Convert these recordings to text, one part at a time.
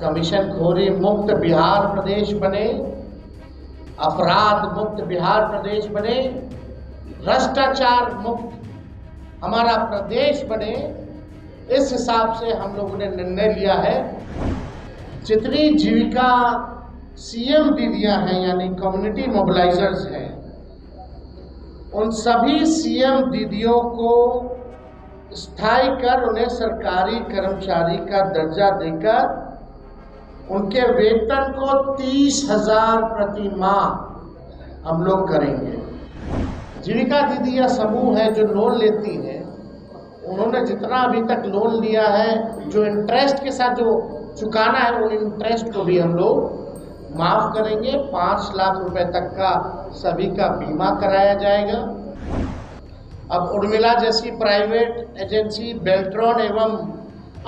कमीशनखोरी मुक्त बिहार प्रदेश बने, अपराध मुक्त बिहार प्रदेश बने, भ्रष्टाचार मुक्त हमारा प्रदेश बने। इस हिसाब से हम लोगों ने निर्णय लिया है। जितनी जीविका सीएम दीदियां हैं यानी कम्युनिटी मोबिलाइजर्स हैं, उन सभी सीएम दीदियों को स्थायी कर उन्हें सरकारी कर्मचारी का दर्जा देकर उनके वेतन को 30,000 प्रति माह हम लोग करेंगे। जीविका दीदी या समूह है जो लोन लेती हैं, उन्होंने जितना अभी तक लोन लिया है, जो इंटरेस्ट के साथ जो चुकाना है, वो इंटरेस्ट को भी हम लोग माफ करेंगे। 5 लाख रुपए तक का सभी का बीमा कराया जाएगा। अब उर्मिला जैसी प्राइवेट एजेंसी, बेल्ट्रॉन एवं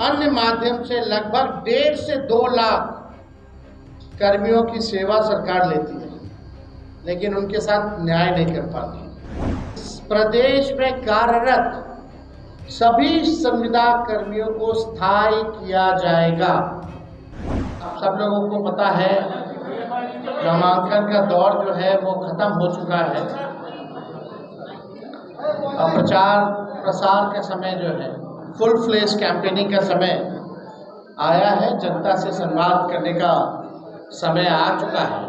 अन्य माध्यम से लगभग 1.5 से 2 लाख कर्मियों की सेवा सरकार लेती है, लेकिन उनके साथ न्याय नहीं कर पाती। प्रदेश में कार्यरत सभी संविदा कर्मियों को स्थायी किया जाएगा। आप सब लोगों को पता है, नामांकन का दौर जो है वो खत्म हो चुका है। अब प्रचार प्रसार का समय जो है, फुल फ्लेज कैंपेनिंग का समय आया है। जनता से संवाद करने का समय आ चुका है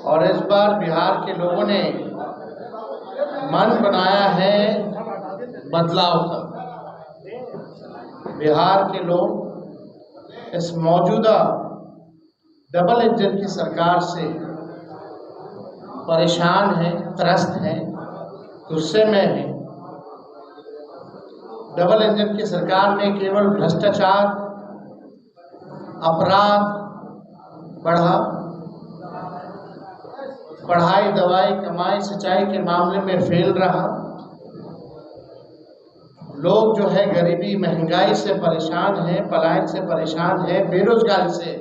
और इस बार बिहार के लोगों ने मन बनाया है बदलाव का। बिहार के लोग इस मौजूदा डबल इंजन की सरकार से परेशान हैं, त्रस्त हैं, गुस्से में हैं। डबल इंजन की सरकार ने केवल भ्रष्टाचार, अपराध बढ़ा, पढ़ाई, दवाई, कमाई, सिंचाई के मामले में फेल रहा। लोग जो है गरीबी, महंगाई से परेशान हैं, पलायन से परेशान हैं, बेरोजगारी से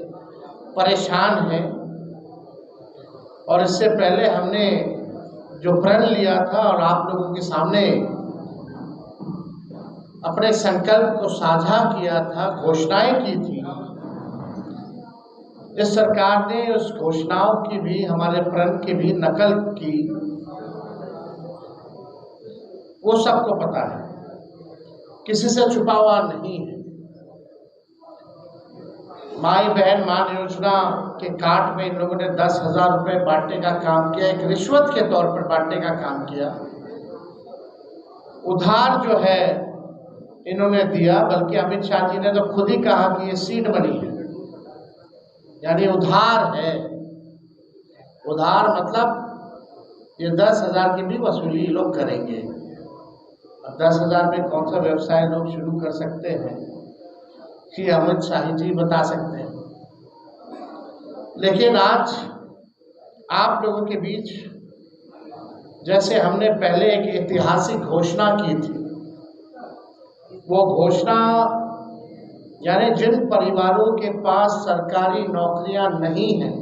परेशान हैं। और इससे पहले हमने जो प्रण लिया था और आप लोगों के सामने अपने संकल्प को साझा किया था, घोषणाएं की थी, इस सरकार ने उस घोषणाओं की भी, हमारे प्रण की भी नकल की। वो सबको पता है, किसी से छुपा हुआ नहीं है। माई बहन मान योजना के कार्ड में इन लोगों ने 10,000 रुपये बांटने का काम किया, एक रिश्वत के तौर पर बांटने का काम किया। उधार जो है इन्होंने दिया, बल्कि अमित शाह जी ने तो खुद ही कहा कि ये सीड मनी है, यानी उधार है। उधार मतलब ये 10,000 की भी वसूली लोग करेंगे। अब 10,000 में कौन सा व्यवसाय लोग शुरू कर सकते हैं कि अमित शाह जी बता सकते हैं। लेकिन आज आप लोगों के बीच जैसे हमने पहले एक ऐतिहासिक घोषणा की थी, वो घोषणा यानी जिन परिवारों के पास सरकारी नौकरियां नहीं हैं,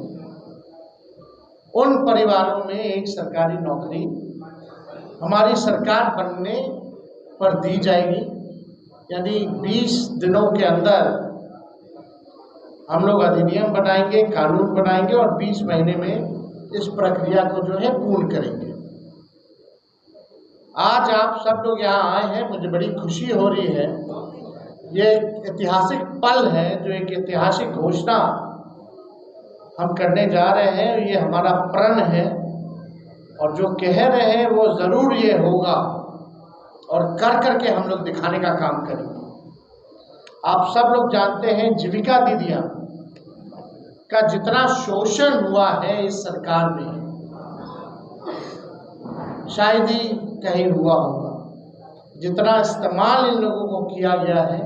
उन परिवारों में एक सरकारी नौकरी हमारी सरकार बनने पर दी जाएगी। यानी 20 दिनों के अंदर हम लोग अधिनियम बनाएंगे, कानून बनाएंगे और 20 महीने में इस प्रक्रिया को जो है पूर्ण करेंगे। आज आप सब लोग यहाँ आए हैं, मुझे बड़ी खुशी हो रही है। ये एक ऐतिहासिक पल है, जो एक ऐतिहासिक घोषणा हम करने जा रहे हैं। ये हमारा प्रण है और जो कह रहे हैं वो ज़रूर ये होगा और कर करके हम लोग दिखाने का काम करेंगे। आप सब लोग जानते हैं, जीविका दीदियां का जितना शोषण हुआ है इस सरकार में, शायद ही कहीं हुआ होगा। जितना इस्तेमाल इन लोगों को किया गया है,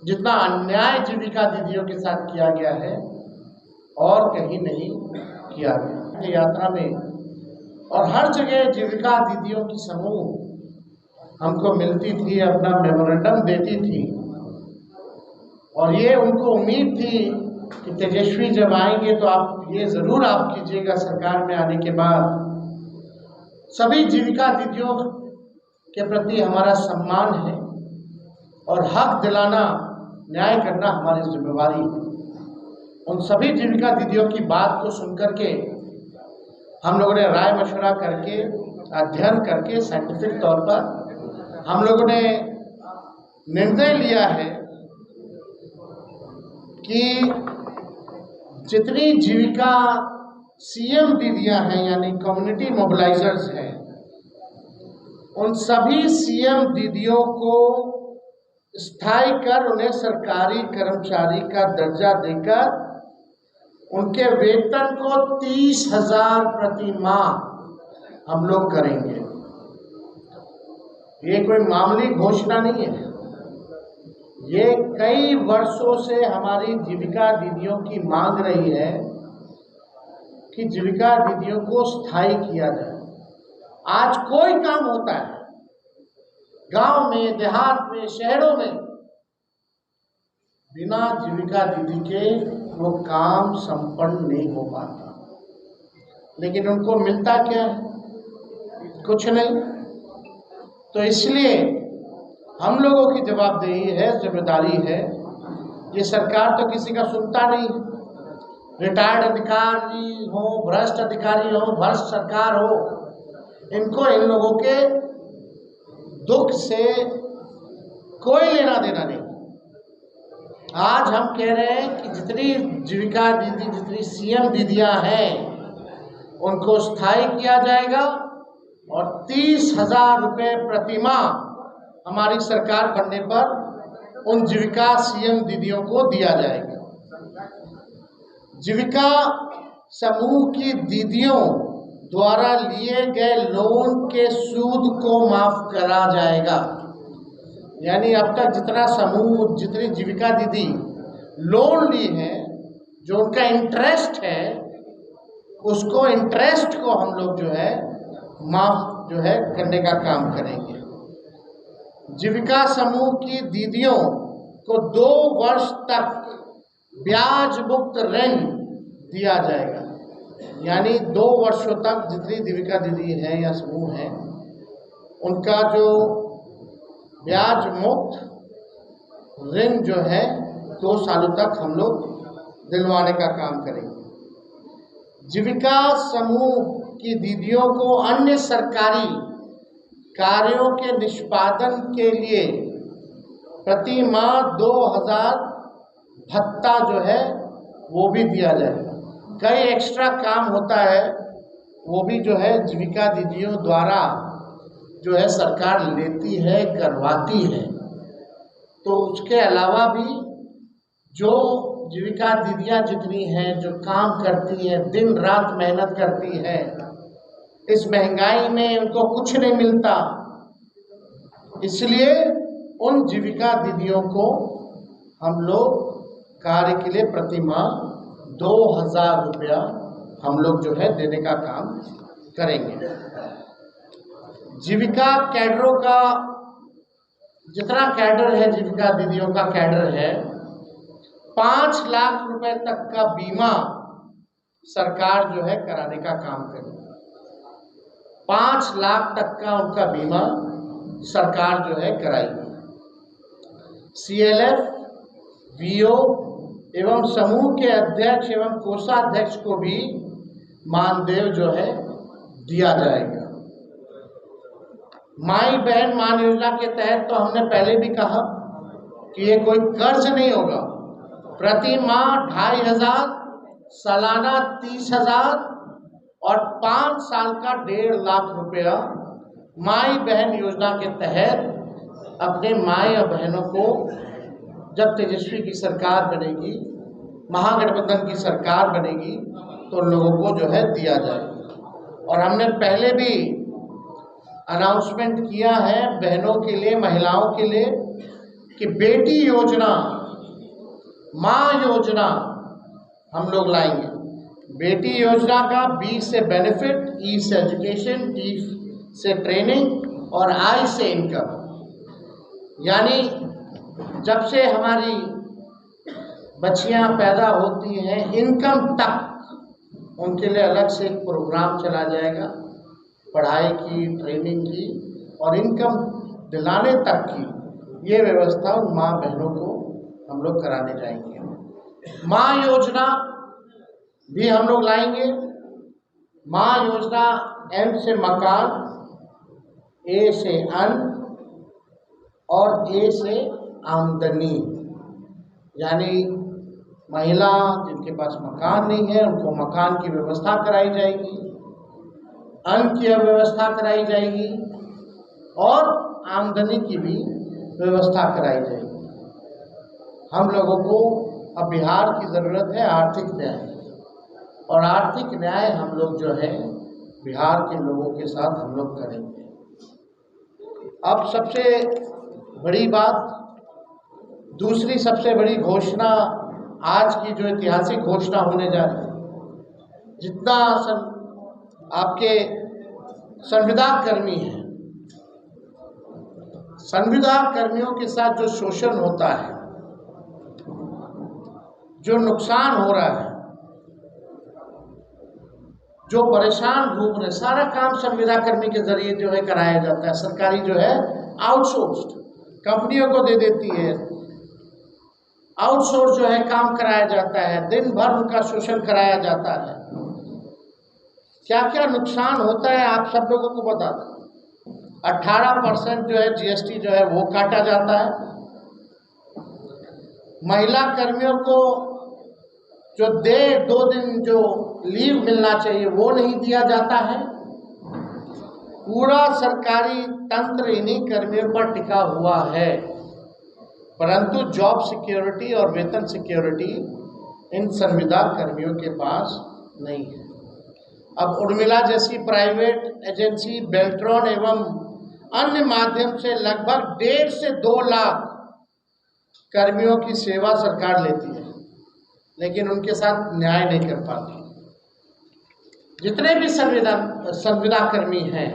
जितना अन्याय जीविका दीदियों के साथ किया गया है, और कहीं नहीं किया गया। यात्रा में और हर जगह जीविका दीदियों की समूह हमको मिलती थी, अपना मेमोरेंडम देती थी और ये उनको उम्मीद थी कि तेजस्वी जब आएंगे तो आप ये ज़रूर आप कीजिएगा, सरकार में आने के बाद सभी जीविका दीदियों के प्रति हमारा सम्मान है और हक दिलाना न्याय करना हमारी जिम्मेवारी है। उन सभी जीविका दीदियों की बात को सुनकर के हम लोगों ने राय मशवरा करके, अध्ययन करके, साइंटिफिक तौर पर हम लोगों ने निर्णय लिया है कि जितनी जीविका सीएम दीदियां हैं यानी कम्युनिटी मोबिलाइजर्स हैं, उन सभी सीएम दीदियों को स्थायी कर उन्हें सरकारी कर्मचारी का दर्जा देकर उनके वेतन को 30,000 प्रति माह हम लोग करेंगे। ये कोई मामूली घोषणा नहीं है, ये कई वर्षों से हमारी जीविका दीदियों की मांग रही है कि जीविका दीदियों को स्थायी किया जाए। आज कोई काम होता है गांव में, देहात में, शहरों में, बिना जीविका दीदी के वो काम संपन्न नहीं हो पाता। लेकिन उनको मिलता क्या है? कुछ नहीं। तो इसलिए हम लोगों की जवाबदेही है, जिम्मेदारी है। ये सरकार तो किसी का सुनता नहीं। रिटायर्ड अधिकारी हो, भ्रष्ट अधिकारी हो, भ्रष्ट सरकार हो, इनको इन लोगों के दुख से कोई लेना देना नहीं। आज हम कह रहे हैं कि जितनी जीविका दीदी, जितनी सीएम दीदियां हैं, उनको स्थायी किया जाएगा और 30,000 रुपये प्रति माह हमारी सरकार बनने पर उन जीविका सीएम दीदियों को दिया जाएगा। जीविका समूह की दीदियों द्वारा लिए गए लोन के सूद को माफ करा जाएगा। यानी अब तक जितना समूह, जितनी जीविका दीदी लोन ली है, जो उनका इंटरेस्ट है, उसको इंटरेस्ट को हम लोग जो है माफ जो है करने का काम करेंगे। जीविका समूह की दीदियों को 2 वर्ष तक ब्याज मुक्त ऋण दिया जाएगा। यानी 2 वर्षों तक जितनी जीविका दीदी हैं या समूह हैं, उनका जो ब्याज मुक्त ऋण जो है 2 सालों तक हम लोग दिलवाने का काम करेंगे। जीविका समूह की दीदियों को अन्य सरकारी कार्यों के निष्पादन के लिए प्रति माह 2,000 भत्ता जो है वो भी दिया जाएगा। कई एक्स्ट्रा काम होता है, वो भी जो है जीविका दीदियों द्वारा जो है सरकार लेती है, करवाती है। तो उसके अलावा भी जो जीविका दीदियां जितनी हैं, जो काम करती हैं, दिन रात मेहनत करती हैं, इस महंगाई में उनको कुछ नहीं मिलता, इसलिए उन जीविका दीदियों को हम लोग कार्य के लिए प्रति माह 2,000 रुपया हम लोग जो है देने का काम करेंगे। जीविका कैडरों का जितना कैडर है, जीविका दीदियों का कैडर है, 5 लाख रुपए तक का बीमा सरकार जो है कराने का काम करेगी। 5 लाख तक का उनका बीमा सरकार जो है कराएगी। CLF, VO एवं समूह के अध्यक्ष एवं कोषाध्यक्ष को भी मानदेय जो है दिया जाएगा। माई बहन मान योजना के तहत तो हमने पहले भी कहा कि ये कोई कर्ज नहीं होगा। प्रति माह 2,500, सालाना 30,000 और 5 साल का 1.5 लाख रुपया माई बहन योजना के तहत अपने माई और बहनों को जब तेजस्वी की सरकार बनेगी, महागठबंधन की सरकार बनेगी, तो लोगों को जो है दिया जाएगा। और हमने पहले भी अनाउंसमेंट किया है बहनों के लिए, महिलाओं के लिए, कि बेटी योजना, माँ योजना हम लोग लाएंगे। बेटी योजना का B से बेनिफिट, E से एजुकेशन, T से ट्रेनिंग और I से इनकम। यानी जब से हमारी बच्चियां पैदा होती हैं, इनकम तक उनके लिए अलग से एक प्रोग्राम चला जाएगा, पढ़ाई की, ट्रेनिंग की और इनकम दिलाने तक की ये व्यवस्था उन माँ बहनों को हम लोग कराने जाएंगे। माँ योजना भी हम लोग लाएंगे। माँ योजना एम से मकान, ए से अन्न और ए से आमदनी, यानी महिला जिनके पास मकान नहीं है उनको मकान की व्यवस्था कराई जाएगी, अन्न की व्यवस्था कराई जाएगी और आमदनी की भी व्यवस्था कराई जाएगी। हम लोगों को अब बिहार की ज़रूरत है आर्थिक न्याय, और आर्थिक न्याय हम लोग जो है बिहार के लोगों के साथ हम लोग करेंगे। अब सबसे बड़ी बात, दूसरी सबसे बड़ी घोषणा, आज की जो ऐतिहासिक घोषणा होने जा रही है, जितना आपके संविदा कर्मी हैं, संविदा कर्मियों के साथ जो शोषण होता है, जो नुकसान हो रहा है, जो परेशान घूम रहे, सारा काम संविदा कर्मी के जरिए जो है कराया जाता है। सरकारी जो है आउटसोर्स्ड कंपनियों को दे देती है, आउटसोर्स जो है काम कराया जाता है, दिन भर उनका शोषण कराया जाता है। क्या क्या नुकसान होता है आप सब लोगों को बता दें। 18% जो है जीएसटी जो है वो काटा जाता है। महिला कर्मियों को जो 2 दिन जो लीव मिलना चाहिए वो नहीं दिया जाता है। पूरा सरकारी तंत्र इन्हीं कर्मियों पर टिका हुआ है, परंतु जॉब सिक्योरिटी और वेतन सिक्योरिटी इन संविदा कर्मियों के पास नहीं है। अब उर्मिला जैसी प्राइवेट एजेंसी बेल्ट्रॉन एवं अन्य माध्यम से लगभग 1.5 से 2 लाख कर्मियों की सेवा सरकार लेती है, लेकिन उनके साथ न्याय नहीं कर पाती। जितने भी संविदा कर्मी हैं,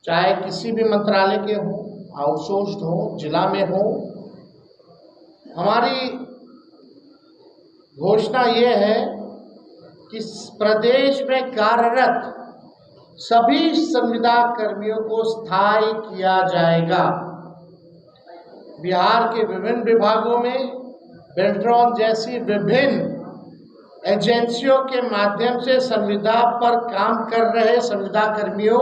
चाहे किसी भी मंत्रालय के हों, आउटसोर्स्ड हो, जिला में हो, हमारी घोषणा ये है कि प्रदेश में कार्यरत सभी संविदा कर्मियों को स्थायी किया जाएगा। बिहार के विभिन्न विभागों में बेल्ट्रॉन जैसी विभिन्न एजेंसियों के माध्यम से संविदा पर काम कर रहे संविदा कर्मियों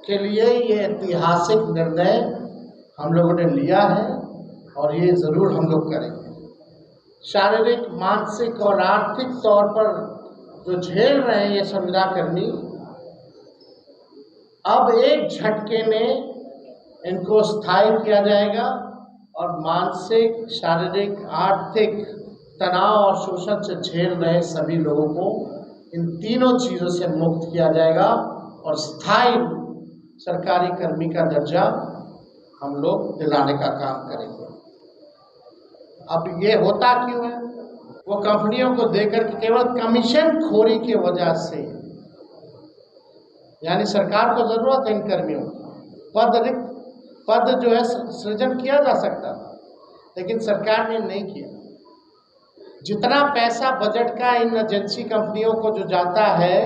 के लिए ये ऐतिहासिक निर्णय हम लोगों ने लिया है और ये ज़रूर हम लोग करेंगे। शारीरिक, मानसिक और आर्थिक तौर पर जो झेल रहे हैं ये संविदा कर्मी, अब एक झटके में इनको स्थायी किया जाएगा और मानसिक, शारीरिक, आर्थिक तनाव और शोषण से झेल रहे सभी लोगों को इन तीनों चीज़ों से मुक्त किया जाएगा और स्थायी सरकारी कर्मी का दर्जा हम लोग दिलाने का काम करेंगे। अब ये होता क्यों है? वो कंपनियों को देकर के केवल कमीशन खोरी की वजह से, यानी सरकार को जरूरत है इन कर्मियों की, पद जो है सृजन किया जा सकता था, लेकिन सरकार ने नहीं किया। जितना पैसा बजट का इन एजेंसी कंपनियों को जो जाता है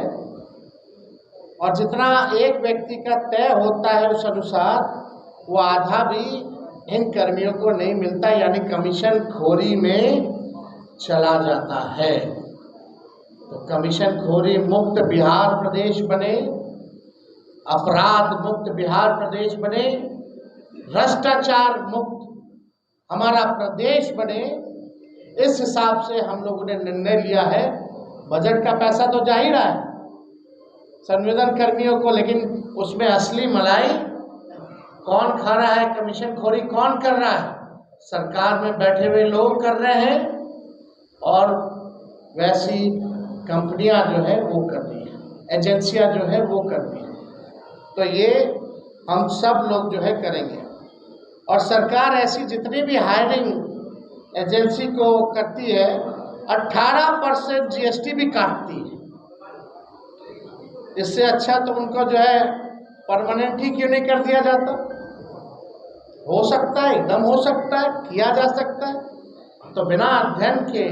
और जितना एक व्यक्ति का तय होता है उस अनुसार, वो आधा भी इन कर्मियों को नहीं मिलता, यानी कमीशन खोरी में चला जाता है। तो कमीशन खोरी मुक्त बिहार प्रदेश बने, अपराध मुक्त बिहार प्रदेश बने, भ्रष्टाचार मुक्त हमारा प्रदेश बने, इस हिसाब से हम लोगों ने निर्णय लिया है। बजट का पैसा तो जा ही रहा है संविदा कर्मियों को, लेकिन उसमें असली मलाई कौन खा रहा है, कमीशन खोरी कौन कर रहा है? सरकार में बैठे हुए लोग कर रहे हैं और वैसी कंपनियां जो है वो कर रही है, एजेंसियां जो है वो कर रही है। तो ये हम सब लोग जो है करेंगे। और सरकार ऐसी जितनी भी हायरिंग एजेंसी को करती है, 18% जीएसटी भी काटती है। इससे अच्छा तो उनको जो है परमानेंट ही क्यों नहीं कर दिया जाता? हो सकता है, एकदम हो सकता है, किया जा सकता है। तो बिना अध्ययन के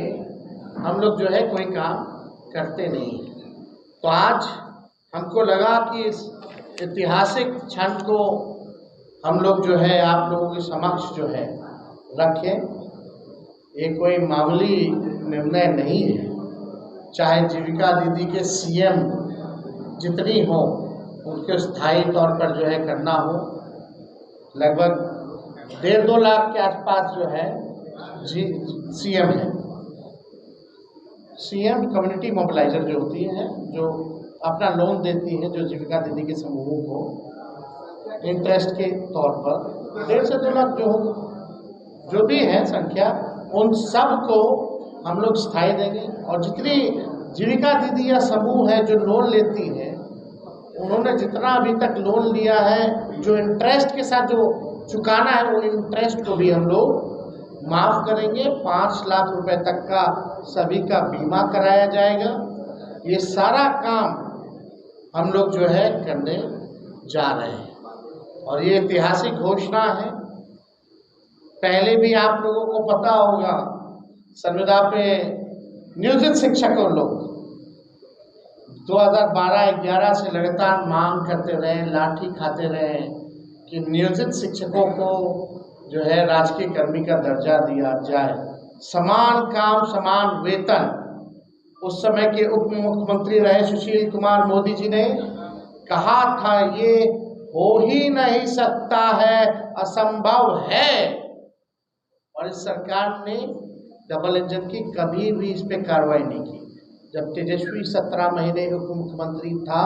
हम लोग जो है कोई काम करते नहीं। तो आज हमको लगा कि इस ऐतिहासिक क्षण को हम लोग जो है आप लोगों के समक्ष जो है रखें। ये कोई मामूली निर्णय नहीं है। चाहे जीविका दीदी के सीएम जितनी हो उनको स्थायी तौर पर जो है करना हो, लगभग 1.5-2 लाख के आसपास जो है सीएम है। सीएम कम्युनिटी मोबिलाइजर जो होती है, जो अपना लोन देती है, जो जीविका दीदी के समूहों को इंटरेस्ट के तौर पर 1.5 से 2 लाख जो भी है संख्या, उन सब को हम लोग स्थायी देंगे। और जितनी जीविका दीदी या समूह है जो लोन लेती है, उन्होंने जितना अभी तक लोन लिया है, जो इंटरेस्ट के साथ जो चुकाना है, वो इंटरेस्ट को भी हम लोग माफ़ करेंगे। 5 लाख रुपए तक का सभी का बीमा कराया जाएगा। ये सारा काम हम लोग जो है करने जा रहे हैं और ये ऐतिहासिक घोषणा है। पहले भी आप लोगों को पता होगा, संविदा पे नियोजित शिक्षकों लोग 2012-11 से लगातार मांग करते रहे, लाठी खाते रहे कि नियोजित शिक्षकों को जो है राजकीय कर्मी का दर्जा दिया जाए, समान काम समान वेतन। उस समय के उप मुख्यमंत्री रहे सुशील कुमार मोदी जी ने कहा था ये हो ही नहीं सकता है, असंभव है। और इस सरकार ने डबल इंजन की कभी भी इस पे कार्रवाई नहीं की। जब तेजस्वी 17 महीने उप मुख्यमंत्री था,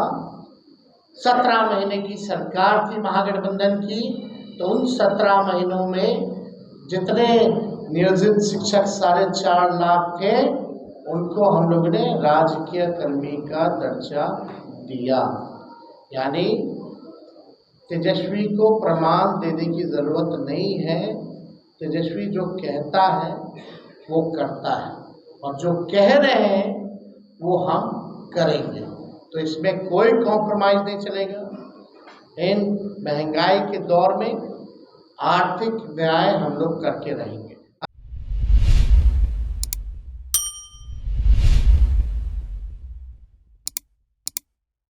17 महीने की सरकार थी महागठबंधन की, तो उन 17 महीनों में जितने नियोजित शिक्षक 4.5 लाख थे, उनको हम लोगों ने राजकीय कर्मी का दर्जा दिया। यानी तेजस्वी को प्रमाण देने की ज़रूरत नहीं है। तेजस्वी जो कहता है वो करता है, और जो कह रहे हैं वो हम करेंगे। तो इसमें कोई कॉम्प्रोमाइज़ नहीं चलेगा। इन महंगाई के दौर में आर्थिक न्याय हम लोग करके रहेंगे।